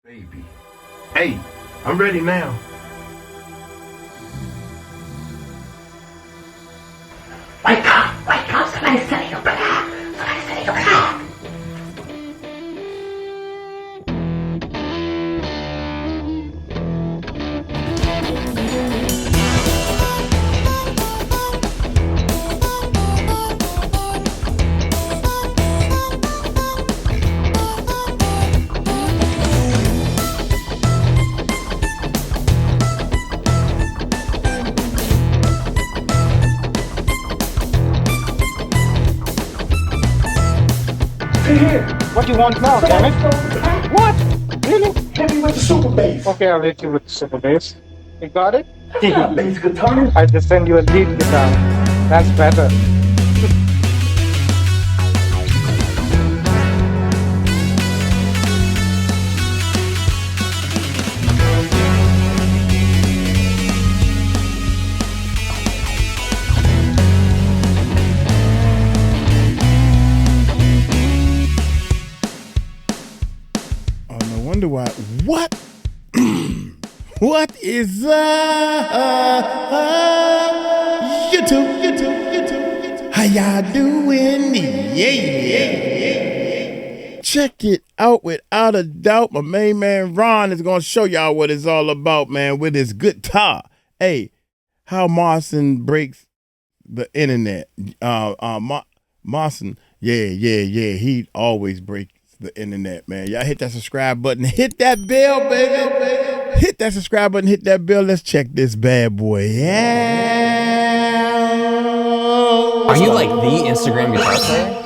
Baby. Hey, I'm ready now. Wake up, somebody's setting your blood. Somebody's setting your blood. What do you want now, damn it? What? Really? Hit me with the super bass. Okay, I'll hit you with the super bass. You got it? Yeah, bass guitar. I just send you a lead guitar. That's better. Wonder why. What? What is YouTube? How y'all doing? Yeah. Check it out. Without a doubt, my main man Ron is gonna show y'all what it's all about, man, with his guitar. Hey, how Marcin breaks the internet. Marcin, yeah. He always breaks the internet, man. Y'all hit that subscribe button. Hit that bell, baby. Hit that subscribe button. Hit that bell. Let's check this bad boy. Yeah. Are you like the Instagram guitar player?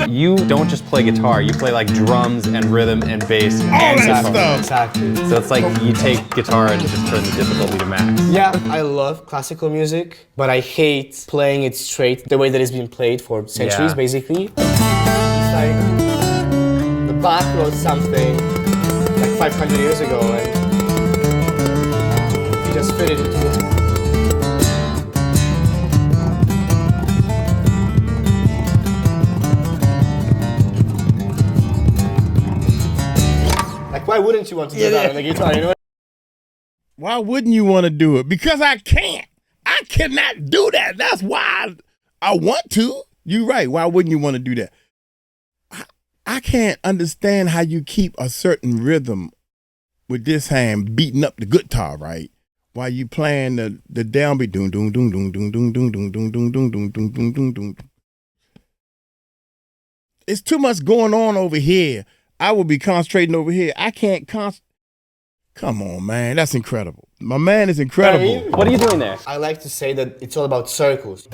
You don't just play guitar, you play like drums and rhythm and bass and that guitar. stuff. Exactly. So it's like you take guitar and just turn the difficulty to max. Yeah, I love classical music, but I hate playing it straight the way that it's been played for centuries, Yeah. basically. It's like the Bach wrote something like 500 years ago, and he just fit it into it. Like, why wouldn't you want to do that on the guitar, you know? Why wouldn't you want to do it? Because I can't. I cannot do that. That's why I want to. You're right. Why wouldn't you want to do that? I can't understand how you keep a certain rhythm with this hand beating up the guitar, right? While you playing the downbeat, doom doom doom doom doom doom doom doom doom doom doom doom doom doom doom doom. It's too much going on over here. I will be concentrating over here. I can't Come on, man. That's incredible. My man is incredible. What are you doing there? I like to say that it's all about circles.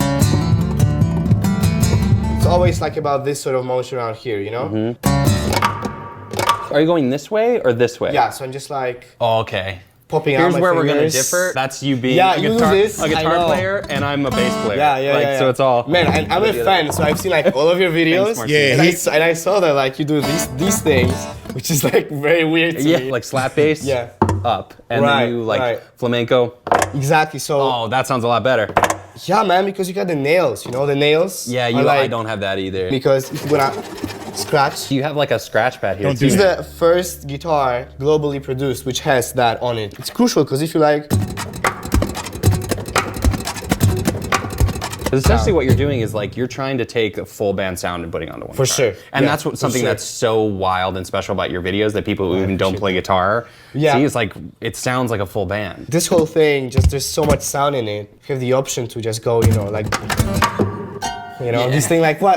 It's always like about this sort of motion around here, you know? Are you going this way or this way? Yeah, so I'm just like Oh, okay. popping out Here's my where we're gonna fingers. differ. That's you being Yeah, a you do guitar, this, a I guitar know. player, and I'm a bass player. Yeah. So it's all. Man, I'm a fan, so I've seen like all of your videos. Marcin. Yeah, and I saw that like you do these things, which is like very weird to me. Like slap bass. Yeah. Up, and Right, then you like right. flamenco. Exactly. So Oh, that sounds a lot better. yeah, man, because you got the nails. You know the nails. Yeah, are I like, don't have that either. Because if you're gonna scratch. You have like a scratch pad here. Don't too. do It's that. the first guitar globally produced which has that on it. It's crucial because if you like. Because essentially what you're doing is like you're trying to take a full band sound and putting onto one. For guitar. sure. And Yeah, that's what for something sure. that's so wild and special about your videos that people who even don't play guitar Yeah. see. It's like it sounds like a full band. This whole thing, just there's so much sound in it. You have the option to just go, you know, like, you know, this thing like, why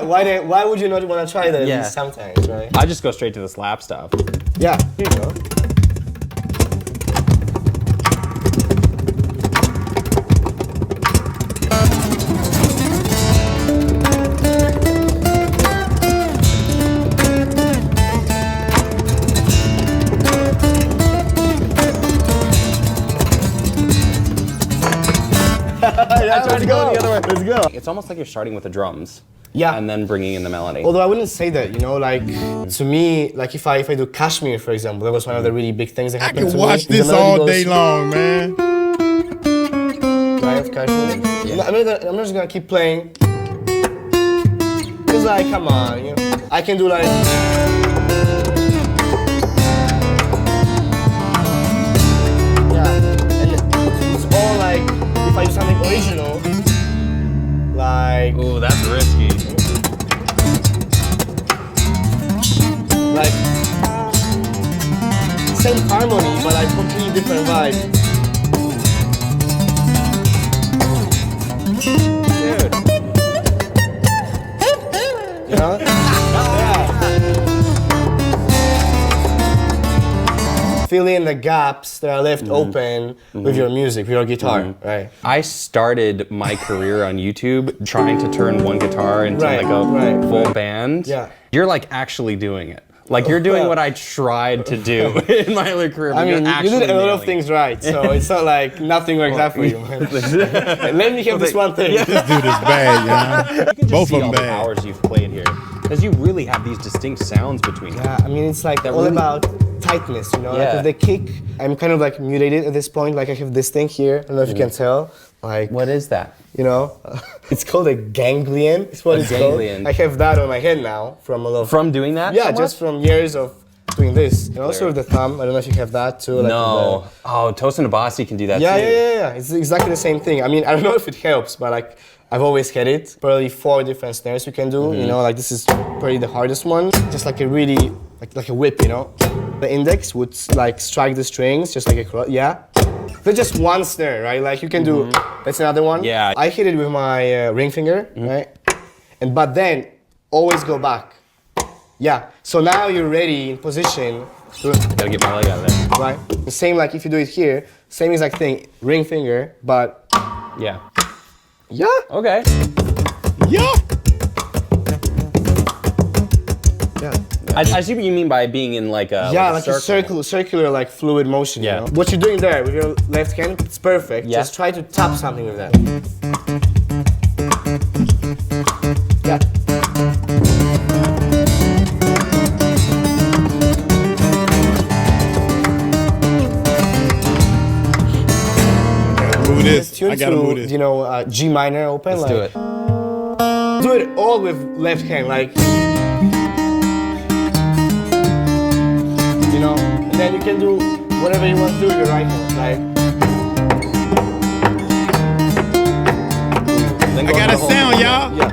would you not want to try that at Yeah. least sometimes, right? I just go straight to the slap stuff. Yeah, here you go. Yeah, let's go. Let's go. It's almost like you're starting with the drums. Yeah. And then bringing in the melody. Although I wouldn't say that, you know, like to me, like if I do 𝗏𝗢𝗡, for example, that was one of the really big things that I happened can to me. watch The this melody all goes- day long, man. Right, of 𝗏𝗏𝗡𝗏𝗡. I'm just gonna keep playing. Cause like, come on, you know, I can do like. same harmony, but like completely different vibe. Dude. You know? Yeah. Fill in the gaps that are left open with your music, with your guitar, right? I started my career on YouTube trying to turn one guitar into like a full band. Yeah. You're like actually doing it. Like you're doing what I tried to do in my earlier career. I mean, you did a lot of things right, so it's not like nothing works out for you. Let me have this one thing. This dude is bad, you know? You can just Both see of them all the bad. hours you've played here. Because you really have these distinct sounds between them. Yeah, I mean, it's like all about tightness, you know? Like Yeah. with the kick, I'm kind of like mutated at this point. Like I have this thing here, I don't know if you can tell. Like, What is that? you know, it's called a ganglion. It's what it's ganglion. called. I have that on my head now from a lot of... From doing that? Yeah, so much? just from years of doing this. And also with the thumb, I don't know if you have that too. Like No. Oh, 𝗏𝗏𝗏𝗏𝗏 can do that Yeah, too. yeah. It's exactly the same thing. I mean, I don't know if it helps, but like, I've always had it. Probably 4 different snares you can do, you know, like this is probably the hardest one. Just like a really, like a whip, you know? The index would like strike the strings, just like a, yeah? There's just one snare, right? Like you can do, that's another one. Yeah. I hit it with my ring finger, right? But then, always go back. Yeah, so now you're ready in position to, Gotta get my leg out of there. right? The same like if you do it here, same exact thing, ring finger, but Yeah. yeah. Okay. Yeah. Yeah. I see what you mean by being in like a Yeah, like like a circular like fluid motion, Yeah. you know? What you're doing there with your left hand, it's perfect. Yeah. Just try to tap something with that. Yeah. Move this. Tune I gotta to, move this. you know, G minor open. Let's like, do it. Do it all with left hand, like. You know, and then you can do whatever you want to do with your right hand, like. Then I go got for a the whole sound, thing. y'all. Yeah.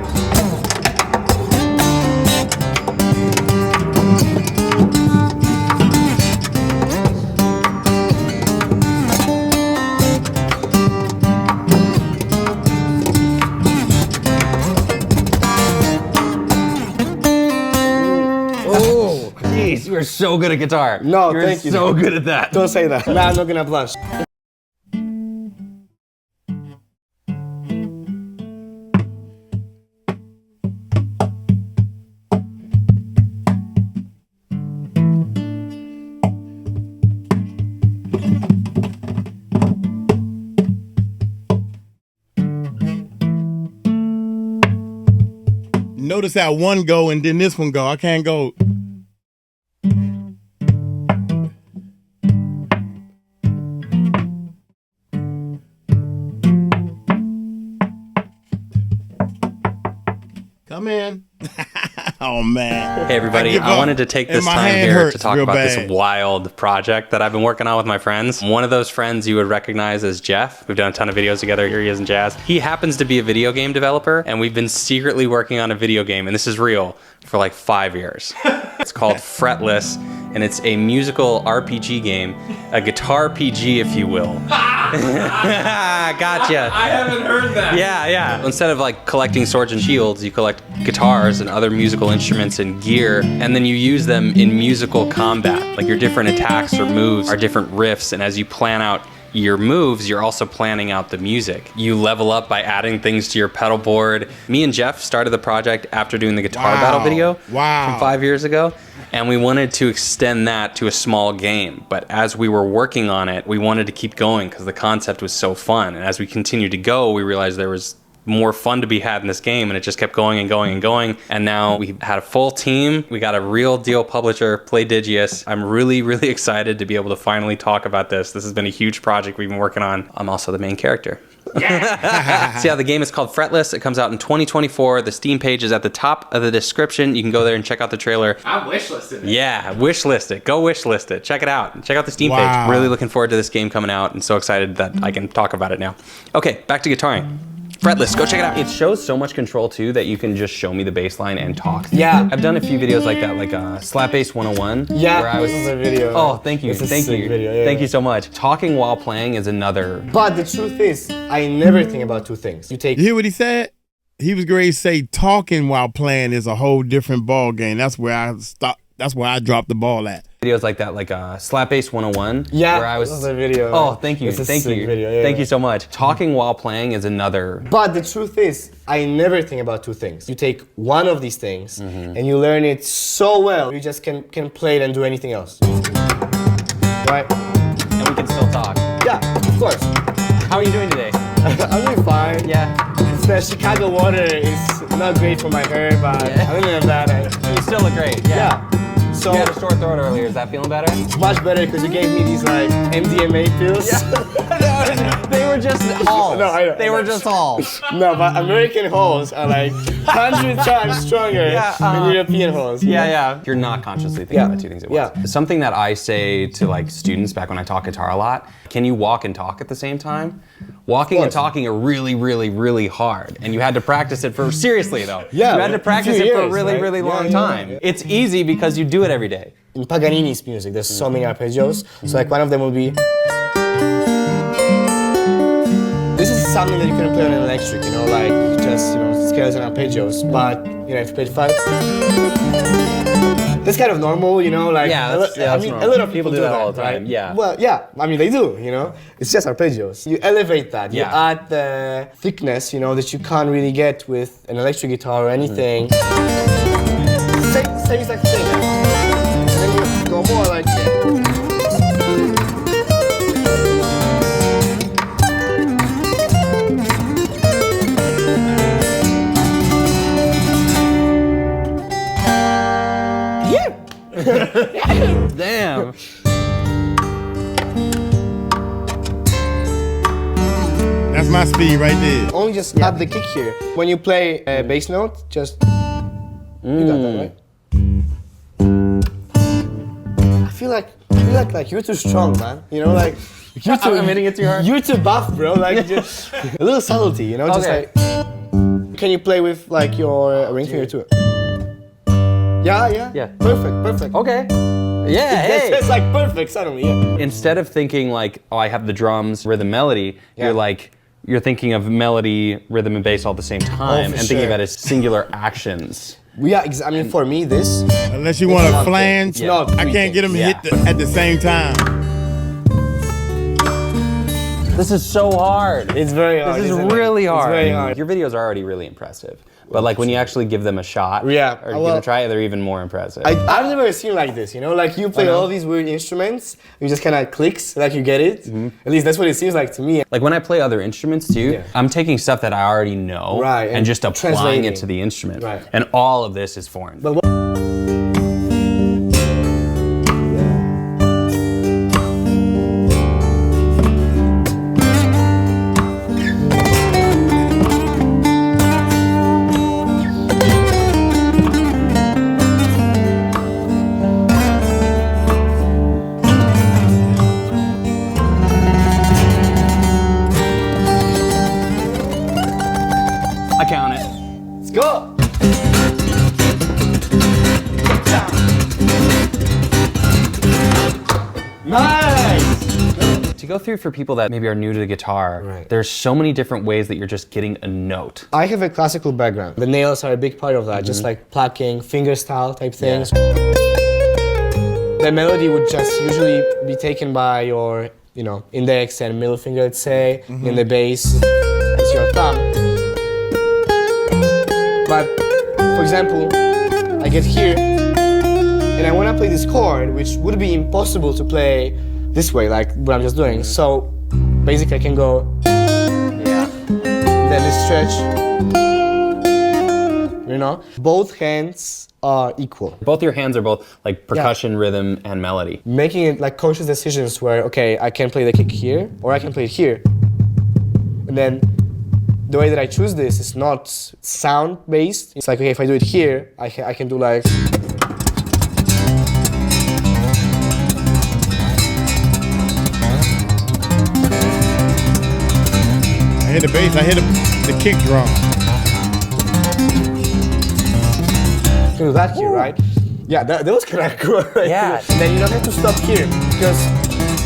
Oh, jeez, you are so good at guitar. No, You're thank you. so good at that. Don't say that. Nah, I'm not gonna blush. Notice how one go and then this one go. I can't go. Come in. Oh man. Hey everybody, give I up. wanted to take And this my time hand here hurts to talk real about bad. this wild project that I've been working on with my friends. One of those friends you would recognize as Jeff. We've done a ton of videos together. Here he is in jazz. He happens to be a video game developer, and we've been secretly working on a video game, and this is real, for like 5 years. It's called Fretless, and it's a musical RPG game, a guitar PG, if you will. Gotcha. I haven't heard that. Yeah. Instead of like collecting swords and shields, you collect guitars and other musical instruments and gear, and then you use them in musical combat. Like your different attacks or moves are different riffs, and as you plan out your moves, you're also planning out the music. You level up by adding things to your pedal board. Me and Jeff started the project after doing the guitar battle video from 5 years ago, and we wanted to extend that to a small game. But as we were working on it, we wanted to keep going because the concept was so fun. And as we continued to go, we realized there was more fun to be had in this game, and it just kept going and going and going. And now we had a full team. We got a real deal publisher, Playdigious. I'm really, really excited to be able to finally talk about this. This has been a huge project we've been working on. I'm also the main character. So yeah, the game is called Fretless. It comes out in 2024. The Steam page is at the top of the description. You can go there and check out the trailer. I'm wishlisted. Yeah, wishlist it. Go wishlist it. Check it out. Check out the Steam page. Really looking forward to this game coming out, and so excited that I can talk about it now. Okay, back to guitaring. fretless. Go check it out. It shows so much control too that you can just show me the bass line and talk. Yeah. I've done a few videos like that, like Slap Bass 101. Yeah, where I was. this is a video. Oh, thank you, This is thank a you, sick video, yeah. thank you so much. Talking while playing is another. But the truth is, I never think about two things. You take You hear what he said? He was going to say talking while playing is a whole different ball game. That's where I stopped. That's where I dropped the ball at. Videos like that, like Slap Bass 101. Yeah, where I was. this is a video. Oh, thank you, This is a thank sick you, video, yeah. thank you so much. Talking while playing is another. But the truth is, I never think about two things. You take one of these things and you learn it so well, you just can play it and do anything else. Right? And we can still talk. Yeah, of course. How are you doing today? I'm doing fine. Yeah. The Chicago water is not great for my hair, but Yeah. other than that, You still look great. yeah. So You had a sore throat earlier. Is that feeling better? it's much better because you gave me these like MDMA pills. They were just halls. No, I know. They were just halls. No, but American halls are like 100 times stronger than European halls. you know? Yeah. You're not consciously thinking Yeah. about two things at once. Yeah. Something that I say to like students back when I talk guitar a lot, can you walk and talk at the same time? Walking and course. talking are really, really, really hard. And you had to practice it for, seriously though. Yeah, You had to a practice few it for a years, really, right? really Yeah, long yeah, time. yeah. It's easy because you do it every day. In Paganini's music, there's so many arpeggios. So like one of them will be. This is something that you can play on an electric, you know, like just scales and arpeggios. But if you play five, that's kind of normal, like Yeah, that's I mean, normal. a lot of People people do that all the right? time, yeah. Well, yeah, I mean they do, It's just arpeggios. You elevate that. You Yeah. add the thickness, that you can't really get with an electric guitar or anything. Same exact thing. And then you go more like. Damn. That's my speed right there. Only just add the kick here. When you play a bass note, just you got that, right? I feel like you're too strong, man. Like you're too. I'm hitting it too hard. You're too buff, bro. Like just a little subtlety, Just Okay. like. Can you play with like your ring finger too? Yeah. Yeah. Perfect. Okay. Yeah, hey. It's like perfect suddenly. Yeah. Instead of thinking like, oh, I have the drums, rhythm, melody, Yeah. you're thinking of melody, rhythm, and bass all at the same time, for and thinking sure. about it as singular actions. Yeah. I mean, for me, this. Unless you want It's a not flange, it's not I three can't get them things. hit at the same time. This is so hard. It's very hard. This is isn't it? really hard. It's very hard. Your videos are already really impressive. But like when you actually give them a shot, Yeah, or give well- it a try, they're even more impressive. I've never seen like this, Like you play all these weird instruments, you just kind of clicks, like you get it. At least that's what it seems like to me. Like when I play other instruments too, Yeah. I'm taking stuff that I already know Right, and and just applying translating. it to the instrument. Right. And all of this is foreign. But what- I count it. Let's go! Nice! To go through for people that maybe are new to the guitar, Right. there's so many different ways that you're just getting a note. I have a classical background. The nails are a big part of that, just like plucking, fingerstyle type things. The melody would just usually be taken by your, index and middle finger, let's say. In the bass, it's your thumb. But, for example, I get here, and I want to play this chord, which would be impossible to play this way, like what I'm just doing. So, basically, I can go, Yeah. then this stretch, Both hands are equal. Both your hands are both like percussion, rhythm, and melody. Making it like conscious decisions where, okay, I can play the kick here, or I can play it here. And then the way that I choose this is not sound-based. It's like, okay, if I do it here, I can do like... I hit hit the bass. I hit the kick drum. You can do that here, right? Yeah, that was kind of cool. Right? Yeah. And then you don't have to stop here because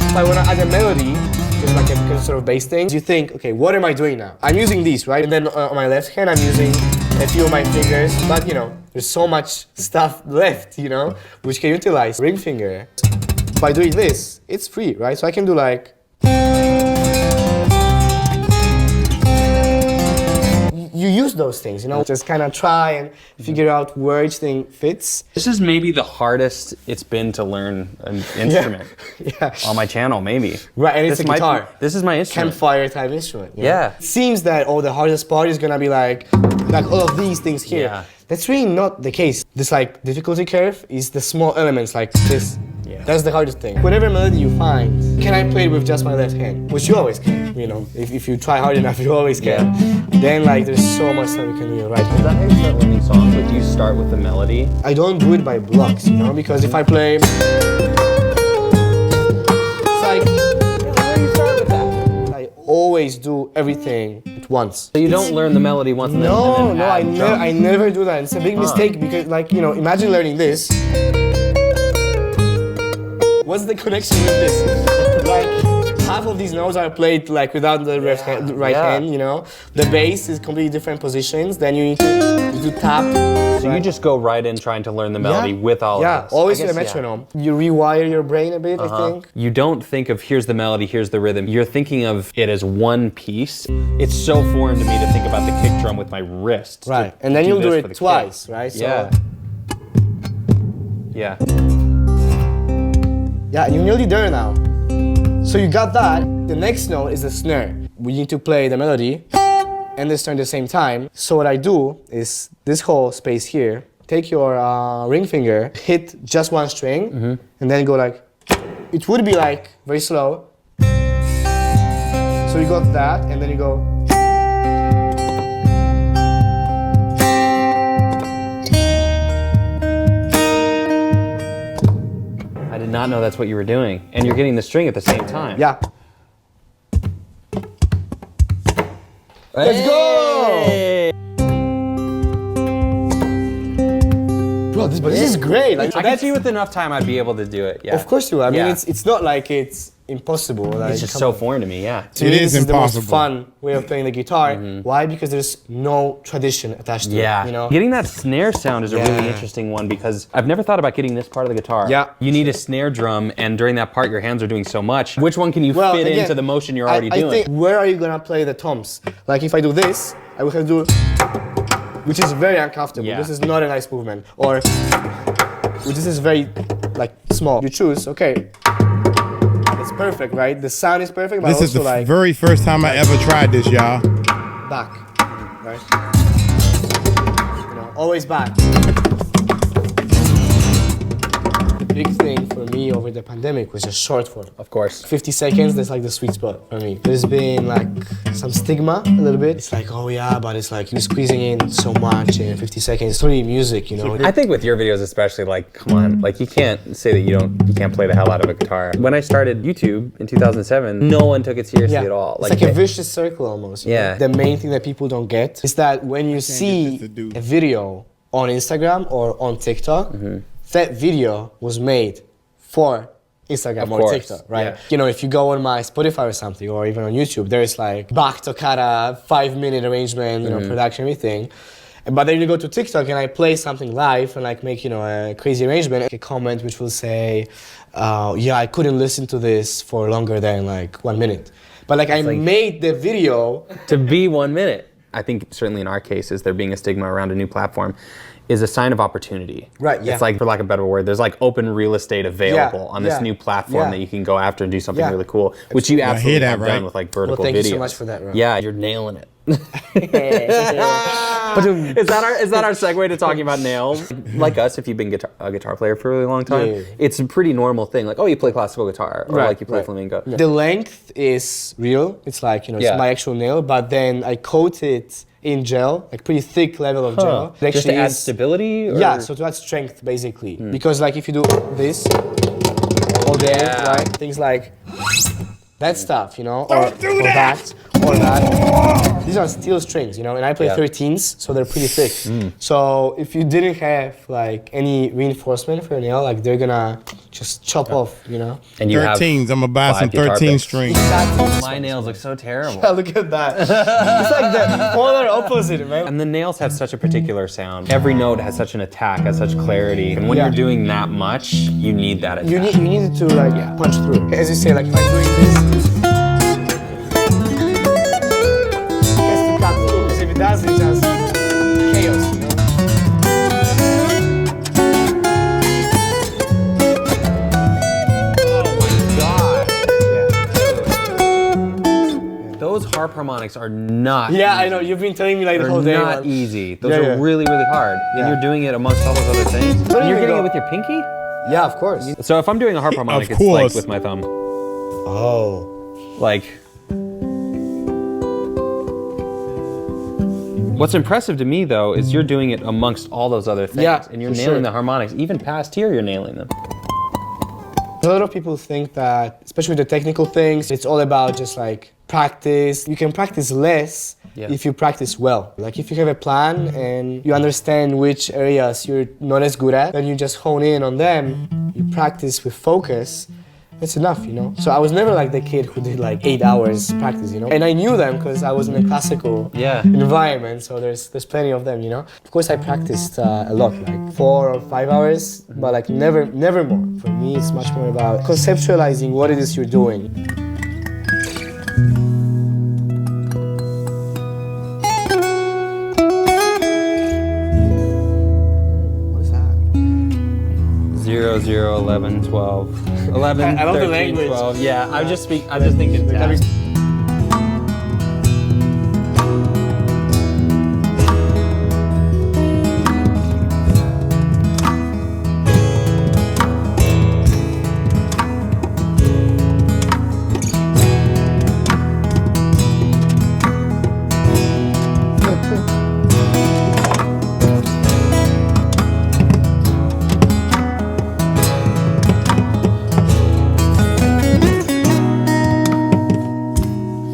if I want to add a melody, just like a sort of bass thing, you think, okay, what am I doing now? I'm using these, right? And then on my left hand, I'm using a few of my fingers, but you know, there's so much stuff left, you know, which can utilize ring finger. By doing this, it's free, right? So I can do like. You use those things, you know, just kind of try and figure out where each thing fits. This is maybe the hardest it's been to learn an instrument on my channel, maybe. Right, and it's a guitar. This is my instrument. Campfire type instrument. Yeah. It seems that the hardest part is gonna be like all of these things here. Yeah. That's really not the case. This like difficulty curve is the small elements like this. Yeah. That's the hardest thing. Whatever melody you find, can I play it with just my left hand? Which you always can, you know. If you try hard enough, you always can. Then like there's so much that we can do in your right hand. Is that how you start learning songs? Like, do you start with the melody? I don't do it by blocks, you know, because if I play, it's like, where do you start with that? I always do everything at once. So you don't learn the melody once and then I never do that. It's a big mistake because, like, you know, imagine learning this. What's the connection with this? Like, half of these notes are played like without the right hand, you know. The bass is completely different positions. Then you need to tap. So you just go right in trying to learn the melody with all of this. Yeah, always with a metronome. You rewire your brain a bit, I think. You don't think of here's the melody, here's the rhythm. You're thinking of it as one piece. It's so foreign to me to think about the kick drum with my wrist. Right, and then you'll do it twice, right? So, yeah. Yeah, you're nearly there now. So you got that. The next note is the snare. We need to play the melody and the snare at the same time. So what I do is this whole space here, take your ring finger, hit just one string, and then go like, it would be like very slow. So you got that, and then you go. I did not know that's what you were doing. And you're getting the string at the same time. Yeah. Let's go! Bro, this is great. Like, I can see with enough time I'd be able to do it. Yeah. Of course you will. I mean, it's not like it's impossible. Like, It's just so foreign to me, yeah. To me, It this is is the most impossible. fun way of playing the guitar. Why? Because there's no tradition attached to it. You know? Getting that snare sound is a really interesting one because I've never thought about getting this part of the guitar. Yeah. You need a snare drum, and during that part, your hands are doing so much. Which one can you fit again, into the motion you're already I doing? think, where are you gonna play the toms? Like if I do this, I will have to do, which is very uncomfortable. Yeah. This is not a nice movement. Or, which is very, like, small. You choose, okay. It's perfect, right? The sound is perfect, but This also is the like very first time I ever tried this, y'all. back, right? You know, always back. The big thing for me over the pandemic was just short form. Of course. 50 seconds, that's like the sweet spot for me. There's been like some stigma a little bit. It's like, oh yeah, but it's like you're squeezing in so much in 50 seconds. It's only music, you know. I think with your videos especially, like, come on, like you can't say that you can't play the hell out of a guitar. When I started YouTube in 2007, no one took it seriously at all. It's like a vicious circle almost. You know? The main thing that people don't get is that when you see a video on Instagram or on TikTok, that video was made for Instagram or TikTok, right? Yeah. You know, if you go on my Spotify or something, or even on YouTube, there's like back toccata, 5-minute arrangement, you know, production, everything. But then you go to TikTok and I play something live and like make, you know, a crazy arrangement, a comment which will say, yeah, I couldn't listen to this for longer than like 1 minute. But like I made the video to be 1 minute. I think certainly in our case, is there being a stigma around a new platform, is a sign of opportunity. Right, yeah. It's like, for lack of a better word, there's like open real estate available on this new platform that you can go after and do something really cool, which you absolutely have done with like vertical videos. Well, thank you so much for that, Rob. Yeah, you're nailing it. Is that our segue to talking about nails? Like us, if you've been a guitar player for a really long time, it's a pretty normal thing. Like, oh, you play classical guitar, or like you play flamenco. The length is real. It's like, you know, it's my actual nail, but then I coat it in gel, like pretty thick level of gel. It just to add stability? Or? Yeah, so to add strength, basically. Because like if you do this, or there, right? Things like that stuff, you know? Or that. or that. These are steel strings, you know, and I play Yeah. 13s, so they're pretty thick. So if you didn't have like any reinforcement for your nail, like they're gonna just chop off, you know. And you have 13s. I'm gonna buy 5 some guitar 13 picks. strings. My nails look so terrible. Yeah, look at that. It's like the polar opposite, man. And the nails have such a particular sound. Every note has such an attack, has such clarity. And when Yeah. you're doing that much, you need that attack. You need it to like punch through. As you say, like if I'm doing this, it has to cut through. Because if it doesn't, it's just chaos, you know. Those harp harmonics are not Yeah, easy. I know. You've been telling me like the They're whole day. not man. easy. Those Yeah, are yeah. really, really hard. Yeah. And you're doing it amongst all those other things. Don't And you're even getting go- it with your pinky? Yeah, of course. So if I'm doing a harp harmonic, it's course. like with my thumb. Oh. Like, what's impressive to me though is you're doing it amongst all those other things. Yeah, And you're for nailing sure. the harmonics. Even past here, you're nailing them. A lot of people think that, especially with the technical things, it's all about just like practice. You can practice less if you practice well. Like if you have a plan and you understand which areas you're not as good at, then you just hone in on them, you practice with focus, that's enough, you know? So I was never like the kid who did like 8 hours practice, you know? And I knew them because I was in a classical environment, so there's plenty of them, you know? Of course I practiced a lot, like 4 or 5 hours, but like never more. For me, it's much more about conceptualizing what it is you're doing. What is that? 0, 0, 11, 12, 11, I love the 13, language. 12. Yeah, I'm just thinking jazz.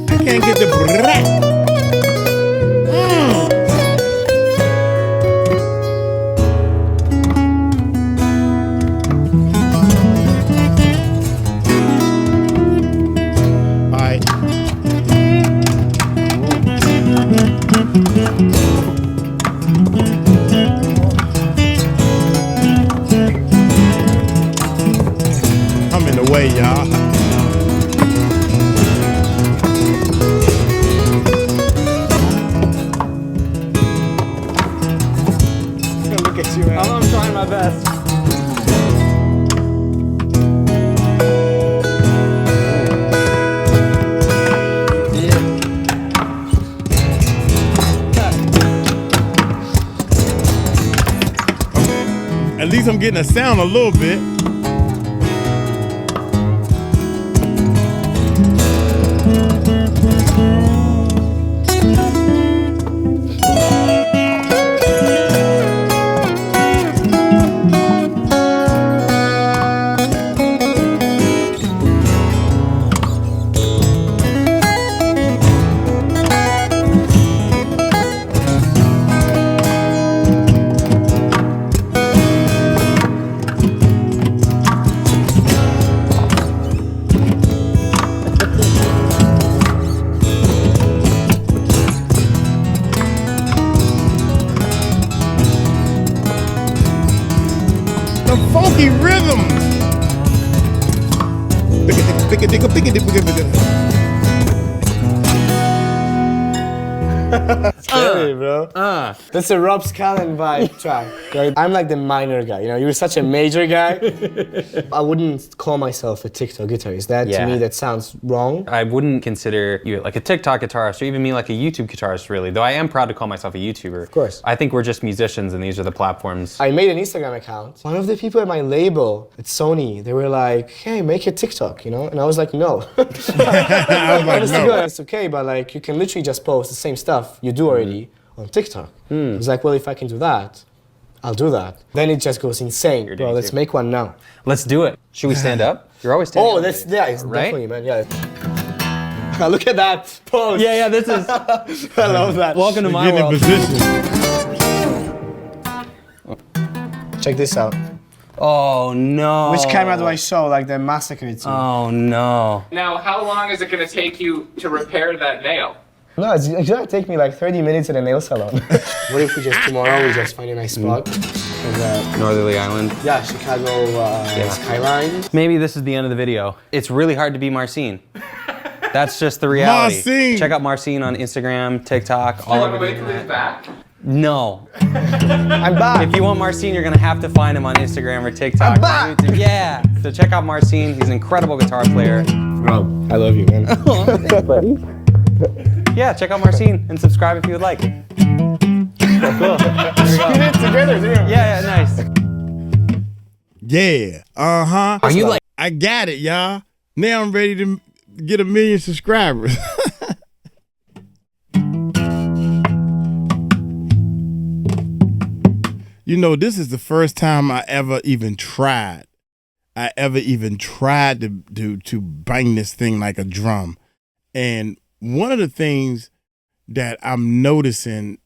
I can't get the brat. All right. I'm in the way, y'all. Look at you, man. I'm trying my best. At least I'm getting a sound a little bit. The funky rhythms. Scary, bro. That's a Rob Scallon vibe track. Right? I'm like the minor guy, you know, you're such a major guy. I wouldn't call myself a TikTok guitarist. That to me, that sounds wrong. I wouldn't consider you like a TikTok guitarist or even me like a YouTube guitarist really, though I am proud to call myself a YouTuber. Of course. I think we're just musicians and these are the platforms. I made an Instagram account. One of the people at my label at Sony, they were like, hey, make a TikTok, you know? And I was like, no. I was like, Honestly, no. good, it's okay, but like you can literally just post the same stuff you do already on TikTok. I was like, well, if I can do that, I'll do that. Then it just goes insane. Bro, doing let's too. make one now. Let's do it. Should we stand up? You're always standing Oh, up. that's, yeah, it's Right? definitely, man, yeah. Look at that pose. Yeah, this is. I love that. Welcome to my Get in world. position. Check this out. Oh no. Which camera do I show? Like the massacre to? Oh no. Now, how long is it going to take you to repair that nail? No, it's gonna take me like 30 minutes at a nail salon. What if we just tomorrow we just find a nice spot? And, Northerly Island. yeah, Chicago skyline. Maybe this is the end of the video. It's really hard to be Marcin. That's just the reality. Marcin. Check out Marcin on Instagram, TikTok, all You over want to the wait till he's internet. back? No. I'm back. If you want Marcin, you're gonna have to find him on Instagram or TikTok. I'm back. or YouTube. Yeah. So check out Marcin. He's an incredible guitar player. Rob, I love you, man. Yeah, check out Marcin and subscribe if you would like. Cool. We did it together, didn't we? Yeah, nice. Yeah. Uh-huh. Are you like? I got it, y'all. Now I'm ready to get 1 million subscribers. You know, this is the first time I ever even tried. To bang this thing like a drum. And one of the things that I'm noticing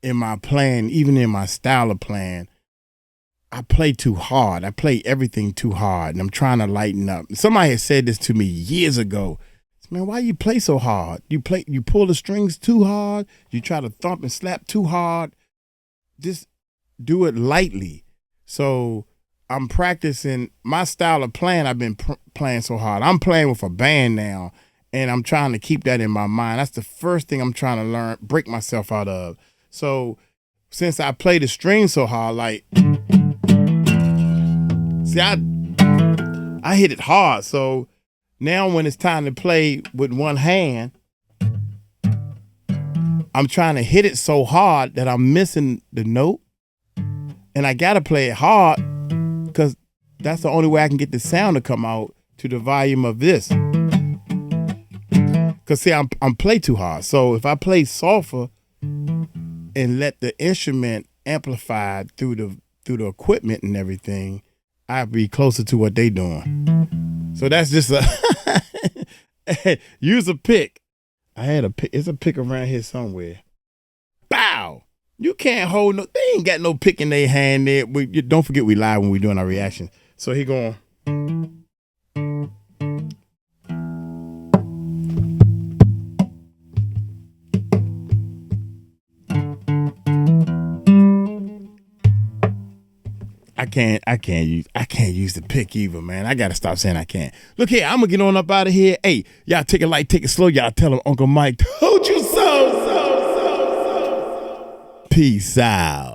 in my playing, even in my style of playing, I play too hard. I play everything too hard, and I'm trying to lighten up. Somebody had said this to me years ago. Man, why you play so hard? You pull the strings too hard. You try to thump and slap too hard. Just do it lightly. So I'm practicing my style of playing. I've been playing so hard. I'm playing with a band now, and I'm trying to keep that in my mind. That's the first thing I'm trying to learn, break myself out of. So since I play the strings so hard, like, see, I hit it hard. So now when it's time to play with one hand, I'm trying to hit it so hard that I'm missing the note. And I got to play it hard because that's the only way I can get the sound to come out to the volume of this. Because, see, I'm play too hard. So if I play softer and let the instrument amplify through the equipment and everything, I'll be closer to what they doing. So that's just use a pick. I had a pick. It's a pick around here somewhere. Bow. You can't hold no. They ain't got no pick in their hand there. Don't forget we live when we doing our reaction. So he going. I can't use the pick either, man. I gotta stop saying I can't. Look here, I'm gonna get on up out of here. Hey, y'all take it light, take it slow. Y'all tell him Uncle Mike told you so. Peace out.